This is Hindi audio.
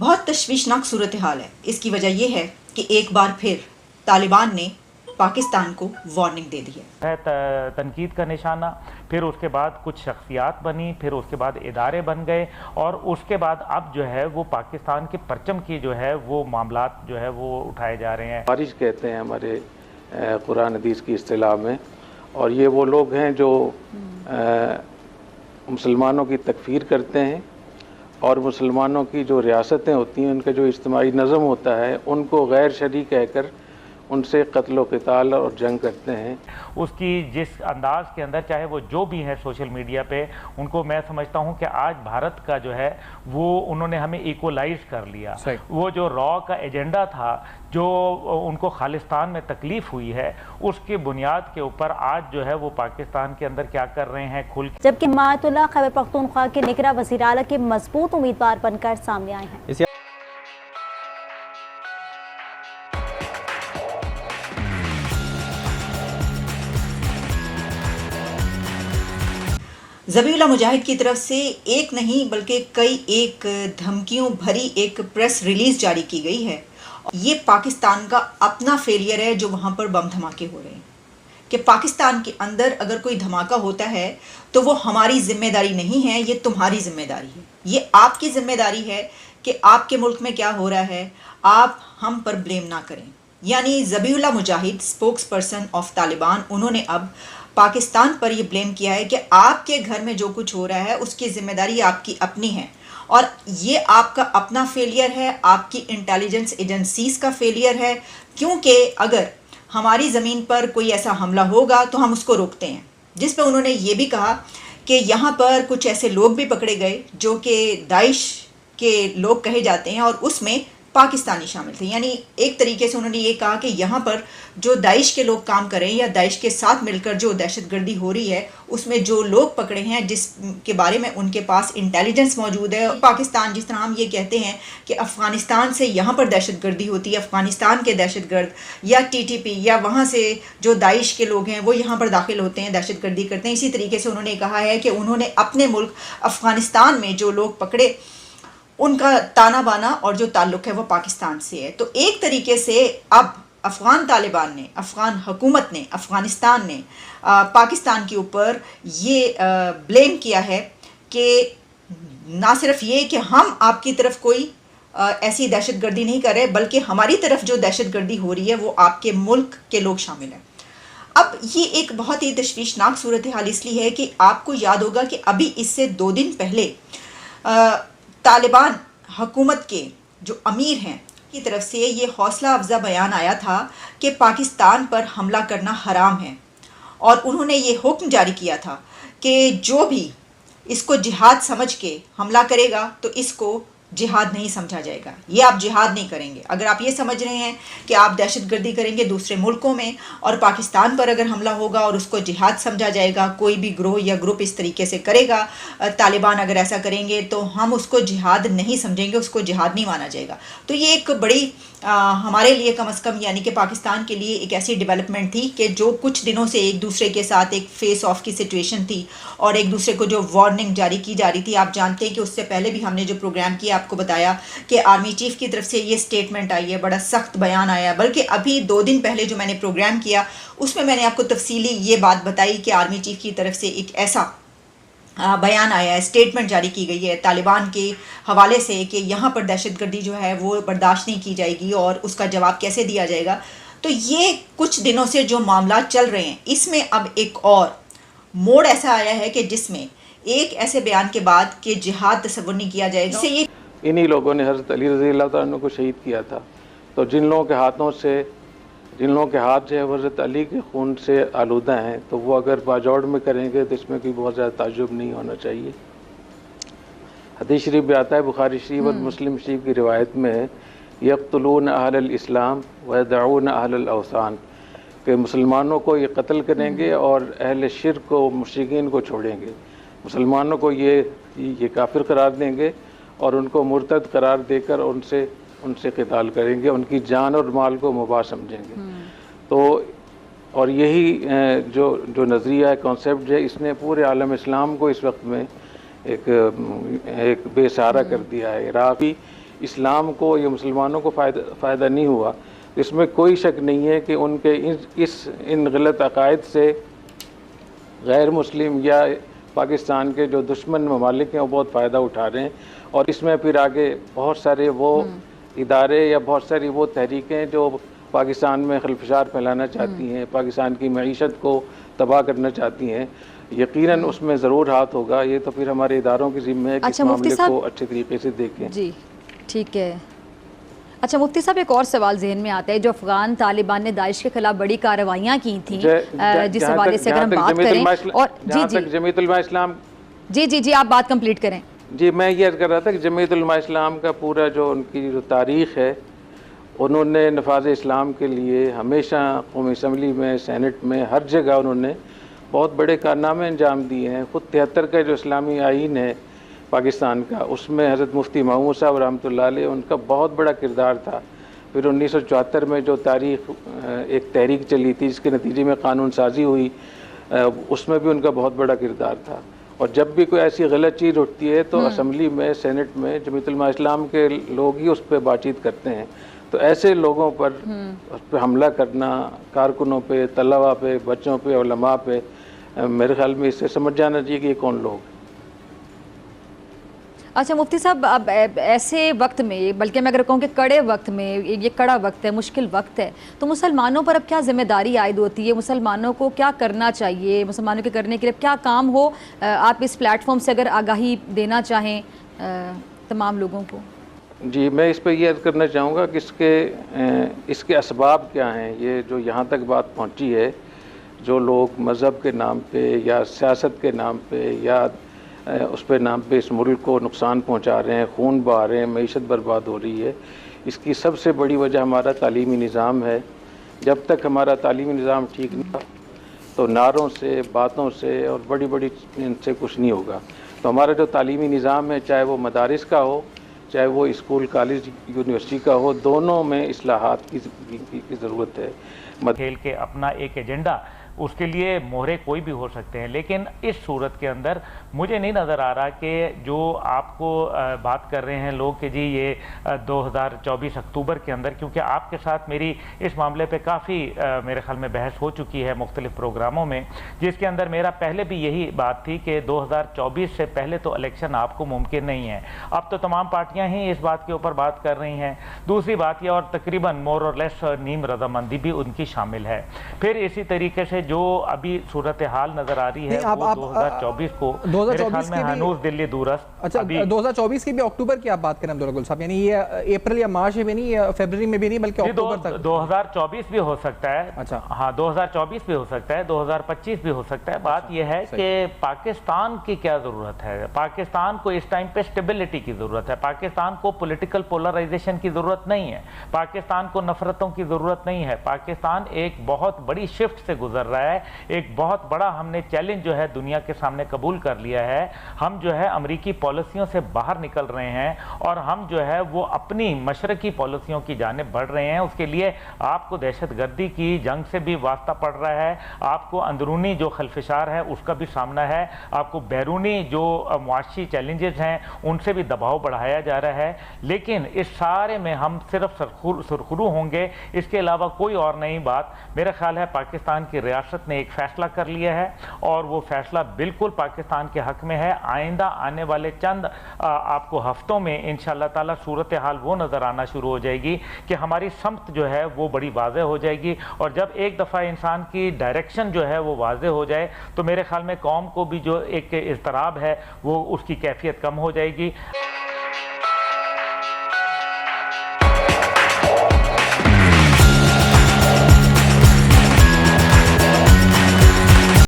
बहुत तशवीशनाक सूरत हाल है। इसकी वजह यह है कि एक बार फिर तालिबान ने पाकिस्तान को वार्निंग दे दी है। तनकीद का निशाना, फिर उसके बाद कुछ शख्सियात बनी, फिर उसके बाद इदारे बन गए और उसके बाद अब जो है वो पाकिस्तान के परचम की जो है वो मामलात जो है वो उठाए जा रहे हैं। खारिज कहते हैं हमारे कुरान हदीस की इस्तिलाह में, और ये वो लोग हैं जो मुसलमानों की तकफीर करते हैं और मुसलमानों की जो रियासतें होती हैं उनका जो इज्तिमाई नज़म होता है उनको गैर शरई कहकर उनसे कत्ल व क़िताल और जंग करते हैं। उसकी जिस अंदाज के अंदर चाहे वो जो भी है सोशल मीडिया पे, उनको मैं समझता हूँ कि आज भारत का जो है वो उन्होंने हमें इक्वलाइज कर लिया। वो जो रॉ का एजेंडा था, जो उनको खालिस्तान में तकलीफ हुई है, उसके बुनियाद के ऊपर आज जो है वो पाकिस्तान के अंदर क्या कर रहे हैं खुल। जबकि हिमायतुल्लाह खैबर पख्तूनख्वा के निकरा वज़ीर आला के मजबूत उम्मीदवार बनकर सामने आए हैं। ज़बीहुल्लाह मुजाहिद की तरफ से एक नहीं बल्कि कई एक धमकियों भरी एक प्रेस रिलीज जारी की गई है। ये पाकिस्तान का अपना फेलियर है जो वहाँ पर बम धमाके हो रहे हैं, कि पाकिस्तान के अंदर अगर कोई धमाका होता है तो वो हमारी जिम्मेदारी नहीं है, ये तुम्हारी जिम्मेदारी है, ये आपकी जिम्मेदारी है कि आपके मुल्क में क्या हो रहा है आप हम पर ब्लेम ना करें। यानी ज़बीहुल्लाह मुजाहिद स्पोक्स पर्सन ऑफ तालिबान, उन्होंने अब पाकिस्तान पर यह ब्लेम किया है कि आपके घर में जो कुछ हो रहा है उसकी जिम्मेदारी आपकी अपनी है और ये आपका अपना फेलियर है, आपकी इंटेलिजेंस एजेंसीज का फेलियर है, क्योंकि अगर हमारी ज़मीन पर कोई ऐसा हमला होगा तो हम उसको रोकते हैं। जिस पर उन्होंने ये भी कहा कि यहाँ पर कुछ ऐसे लोग भी पकड़े गए जो कि दाइश के लोग कहे जाते हैं और उसमें पाकिस्तानी शामिल थे। यानी एक तरीके से उन्होंने ये कहा कि यहाँ पर जो दाइश के लोग काम करें या दाइश के साथ मिलकर जो दहशतगर्दी हो रही है उसमें जो लोग पकड़े हैं जिसके बारे में उनके पास इंटेलिजेंस मौजूद है। पाकिस्तान, जिस तरह हम ये कहते हैं कि अफ़गानिस्तान से यहाँ पर दहशतगर्दी होती है, अफ़गानिस्तान के दहशतगर्द या TTP या वहाँ से जो दाइश के लोग हैं वो यहाँ पर दाखिल होते हैं, दहशतगर्दी करते हैं। इसी तरीके से उन्होंने कहा है कि उन्होंने अपने मुल्क अफ़गानिस्तान में जो लोग पकड़े उनका ताना बाना और जो ताल्लुक़ है वो पाकिस्तान से है। तो एक तरीके से अब अफ़गान तालिबान ने, अफ़गान हुकूमत ने, अफ़गानिस्तान ने पाकिस्तान के ऊपर ये ब्लेम किया है कि ना सिर्फ ये कि हम आपकी तरफ कोई ऐसी दहशतगर्दी नहीं कर रहे, बल्कि हमारी तरफ जो दहशतगर्दी हो रही है वो आपके मुल्क के लोग शामिल हैं। अब ये एक बहुत ही तशवीशनाक सूरत हाल इसलिए है कि आपको याद होगा कि अभी इससे 2 दिन पहले तालिबान हुकूमत के जो अमीर हैं की तरफ से ये हौसला अफजा बयान आया था कि पाकिस्तान पर हमला करना हराम है और उन्होंने ये हुक्म जारी किया था कि जो भी इसको जिहाद समझ के हमला करेगा तो इसको जिहाद नहीं समझा जाएगा, ये आप जिहाद नहीं करेंगे। अगर आप ये समझ रहे हैं कि आप दहशतगर्दी करेंगे दूसरे मुल्कों में और पाकिस्तान पर अगर हमला होगा और उसको जिहाद समझा जाएगा, कोई भी ग्रोह या ग्रुप इस तरीके से करेगा, तालिबान अगर ऐसा करेंगे तो हम उसको जिहाद नहीं समझेंगे, उसको जिहाद नहीं माना जाएगा। तो ये एक बड़ी हमारे लिए कम अज़ कम यानी कि पाकिस्तान के लिए एक ऐसी डेवलपमेंट थी कि जो कुछ दिनों से एक दूसरे के साथ एक फेस ऑफ की सिचुएशन थी और एक दूसरे को जो वार्निंग जारी की जा रही थी। आप जानते हैं कि उससे पहले भी हमने जो प्रोग्राम किया आपको बताया कि आर्मी चीफ की तरफ से ये स्टेटमेंट आई है, बड़ा सख्त बयान आया। बल्कि अभी 2 दिन पहले जो मैंने प्रोग्राम किया उसमें मैंने आपको तफसीली ये बात बताई कि आर्मी चीफ की तरफ से एक ऐसा बयान आया है, स्टेटमेंट जारी की गई है तालिबान के हवाले से कि यहाँ पर दहशतगर्दी जो है वो बर्दाश्त नहीं की जाएगी और उसका जवाब कैसे दिया जाएगा। तो ये कुछ दिनों से जो मामला चल रहे हैं इसमें अब एक और मोड़ ऐसा आया है कि जिसमें एक ऐसे बयान के बाद कि जिहाद तस्वुर नहीं किया जाएगा। इससे ये इन्हीं लोगों ने हज़रत अली रज़ी अल्लाह तआला अन्हु को शहीद किया था, तो जिन लोगों के हाथ जो है हज़रत अली के खून से आलूदा हैं तो वो अगर बाजौड़ में करेंगे तो इसमें कोई बहुत ज़्यादा ताज्जुब नहीं होना चाहिए। हदीस शरीफ में आता है, बुखारी शरीफ और मुस्लिम शरीफ की रिवायत में, यक़्तुलून अहलल इस्लाम व यदऊन अहलल अवसान, कि मुसलमानों को ये कत्ल करेंगे और अहल शिर्क को, मुशरिकीन को छोड़ेंगे। मुसलमानों को ये काफिर करार देंगे और उनको मुर्तद करार देकर उनसे क़िताल करेंगे, उनकी जान और माल को मुबाह समझेंगे। तो और यही जो नज़रिया है, कॉन्सेप्ट है, इसने पूरे आलम इस्लाम को इस वक्त में एक बेसहारा कर दिया है। इराक़ भी इस्लाम को या मुसलमानों को फ़ायदा नहीं हुआ, इसमें कोई शक नहीं है कि उनके इन गलत अकायद से गैर मुस्लिम या पाकिस्तान के जो दुश्मन ममालिक हैं वो बहुत फ़ायदा उठा रहे हैं। और इसमें फिर आगे बहुत सारे वो इदारे या बहुत सारी वो तहरीकें जो पाकिस्तान में खलफशार फैलाना चाहती हैं, पाकिस्तान की मईशत को तबाह करना चाहती हैं, यकीनन उसमें ज़रूर हाथ होगा। ये तो फिर हमारे इदारों की ज़िम्मे है कि इस मामले को अच्छे तरीके से देखें। जी ठीक है। अच्छा मुफ्ती साहब, एक और सवाल जहन में आता है, जो अफगान तालिबान ने दाइश के खिलाफ बड़ी कार्रवाइयाँ की थी, जिस हवाले से अगर हम बात करें, और जी जमीयत उलमा इस्लाम, जी आप बात कंप्लीट करें। जी मैं ये अर्ज़ कर रहा था कि जमीयत उलमा इस्लाम का पूरा जो उनकी जो तारीख़ है, उन्होंने नफाज इस्लाम के लिए हमेशा कौमी असम्बली में, सेनेट में, हर जगह उन्होंने बहुत बड़े कारनामे अंजाम दिए हैं। ख़ुद 73 का जो इस्लामी आइन है पाकिस्तान का, उसमें हज़रत मुफ्ती महमूद साहब रहमतुल्लाह अलैह उनका बहुत बड़ा किरदार था। फिर 1974 में जो एक तहरीक चली थी जिसके नतीजे में कानून साजी हुई, उसमें भी उनका बहुत बड़ा किरदार था। और जब भी कोई ऐसी गलत चीज़ उठती है तो असम्बली में, सेनेट में जमीयत उलमा इस्लाम के लोग ही उस पर बातचीत करते हैं। तो ऐसे लोगों पर उस पर हमला करना, कारकुनों पे, तलबा पे, बच्चों पे, उलमा पे, मेरे ख्याल में इससे समझ जाना चाहिए कि ये कौन लोग। अच्छा मुफ्ती साहब, अब ऐसे वक्त में, बल्कि मैं अगर कहूँ कि कड़े वक्त में, ये कड़ा वक्त है, मुश्किल वक्त है, तो मुसलमानों पर अब क्या जिम्मेदारी आयद होती है? मुसलमानों को क्या करना चाहिए? मुसलमानों के करने के लिए क्या काम हो? आप इस प्लेटफॉर्म से अगर आगाही देना चाहें तमाम लोगों को। जी मैं इस पर यह अर्ज़ करना चाहूँगा कि इसके असबाब क्या हैं। ये जो यहाँ तक बात पहुँची है, जो लोग मज़हब के नाम पे या सियासत के नाम पे या उस पे नाम पे इस मुल्क को नुकसान पहुँचा रहे हैं, खून बहा रहे हैं, मईशत बर्बाद हो रही है, इसकी सबसे बड़ी वजह हमारा तालीमी निज़ाम है। जब तक हमारा तालीमी निज़ाम ठीक नहीं था तो नारों से, बातों से और बड़ी बड़ी इनसे कुछ नहीं होगा। तो हमारा जो तालीमी निज़ाम है, चाहे वो मदारिस का हो, चाहे वो स्कूल, कॉलेज, यूनिवर्सिटी का हो, दोनों में इस्लाहात की ज़रूरत है। खेल के अपना एक एजेंडा, उसके लिए मोहरे कोई भी हो सकते हैं, लेकिन इस सूरत के अंदर मुझे नहीं नज़र आ रहा कि जो आपको बात कर रहे हैं लोग कि जी ये 2024 अक्टूबर के अंदर, क्योंकि आपके साथ मेरी इस मामले पे काफ़ी मेरे ख्याल में बहस हो चुकी है मुख्तलिफ प्रोग्रामों में, जिसके अंदर मेरा पहले भी यही बात थी कि 2024 से पहले तो इलेक्शन आपको मुमकिन नहीं है। अब तो तमाम पार्टियाँ ही इस बात के ऊपर बात कर रही हैं। दूसरी बात यह, और तकरीबन मोर और लेस नीम रजामंदी भी उनकी शामिल है। फिर इसी तरीके से जो अभी सूरत हाल नजर आ रही है वो 2024 को मेरे ख्याल में हनूज दिल्ली दूरस्त। अच्छा 2024 की भी अक्टूबर की आप बात करें अब्दुल साहब, यानी ये अप्रैल या मार्च में भी नहीं, या फरवरी में भी नहीं, बल्कि अक्टूबर तक 2024 भी हो सकता है। अच्छा हाँ 2024 भी हो सकता है, 2025 भी हो सकता है। बात यह है कि पाकिस्तान की क्या जरूरत है। पाकिस्तान को इस टाइम पे स्टेबिलिटी की जरूरत है। पाकिस्तान को पॉलिटिकल पोलराइजेशन की जरूरत नहीं है। पाकिस्तान को नफरतों की जरूरत नहीं है। पाकिस्तान एक बहुत बड़ी शिफ्ट से गुजर रहा है। एक बहुत बड़ा हमने चैलेंज जो है दुनिया के सामने कबूल कर लिया है। हम जो है अमेरिकी पॉलिसियों से बाहर निकल रहे हैं और हम जो है वो अपनी मशरकी पॉलिसियों की जानिब बढ़ रहे हैं। उसके लिए आपको दहशतगर्दी की जंग से भी वास्ता पड़ रहा है, आपको अंदरूनी जो खलफिशार है उसका भी सामना है, आपको बैरूनी जो मुआशी चैलेंजेस हैं उनसे भी दबाव बढ़ाया जा रहा है। लेकिन इस सारे में हम सिर्फ सुरखरू होंगे, इसके अलावा कोई और नई बात। मेरा ख्याल है पाकिस्तान की रियासत ने एक फैसला कर लिया है और वो फैसला बिल्कुल पाकिस्तान के हक में है। आइंदा आने वाले चंद आपको हफ्तों में इंशाअल्लाह ताला सूरत हाल वो नज़र आना शुरू हो जाएगी कि हमारी समत जो है वो बड़ी वाज़ेह हो जाएगी। और जब एक दफ़ा इंसान की डायरेक्शन जो है वो वाज़ेह हो जाए तो मेरे ख्याल में कौम को भी जो एक इज़्तिराब है वो उसकी कैफियत कम हो जाएगी।